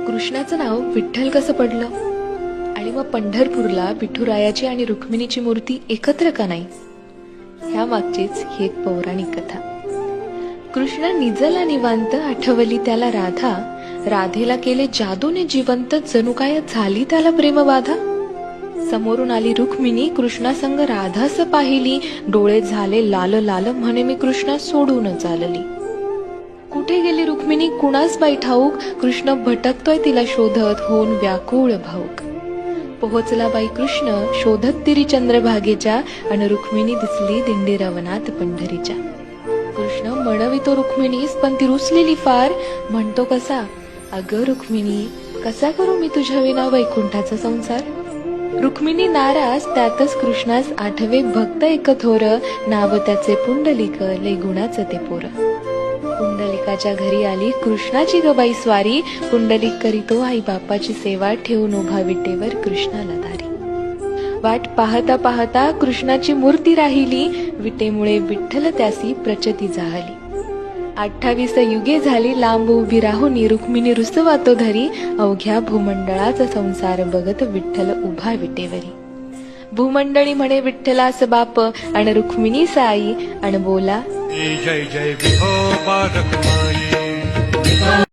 कृष्णाचं नाव विठ्ठल कसं पडलं आणि मग पंढरपूरला विठुरायाची आणि रुक्मिणीची मूर्ती एकत्र का नाही? ह्या मागचीच ही एक पौराणिक कथा. कृष्ण निजला निवांत, आठवली त्याला राधा. राधेला केले जादूने जिवंत, जणू काय झाली त्याला प्रेमबाधा. समोरून आली रुक्मिणी, कृष्णासंग राधास पाहिली. डोळे झाले लाल लाल, म्हणे मी कृष्णा सोडून चालली. कुठे गेली रुक्मिणी कुणास बाई ठाऊक, कृष्ण भटकतोय तिला शोधत, होऊन व्याकुळ भाऊक. पोहोचला बाई कृष्ण शोधत तिरी चंद्रभागेच्या, आणि रुक्मिणी दिसली दिंडी रवनात पंढरीच्या. कृष्ण म्हणवितो रुक्मिणीस, पण ती रुसलेली फार. म्हणतो कसा, अगं रुक्मिणी कसा करू मी तुझ्या विना वैकुंठाचा संसार. रुक्मिणी नाराज, त्यातच कृष्णास आठवे भक्त एक थोर. नाव त्याचे पुंडलिक, लय गुणाचं ते पोर. पुंडलिकाच्या घरी आली कृष्णाची गबाई स्वारी. पुंडलिक करीतो आई बापाची सेवा, ठेवून उभा विटेवर कृष्णाला दारी. वाट पाहता पाहता कृष्णाची मूर्ती राहिली. विटेमुळे विठ्ठल त्यासी प्रचती जाहली. 28 युगे झाली लांब उभी राहून, रुक्मिणी रुसवातो धरी. अवघ्या भूमंडळाचा संसार बघत विठ्ठल उभा विटेवरी. भूमंडळी म्हणे विठ्ठलास बाप, आणि रुक्मिणी साई, आणि बोला जय जय विठो बालक माई.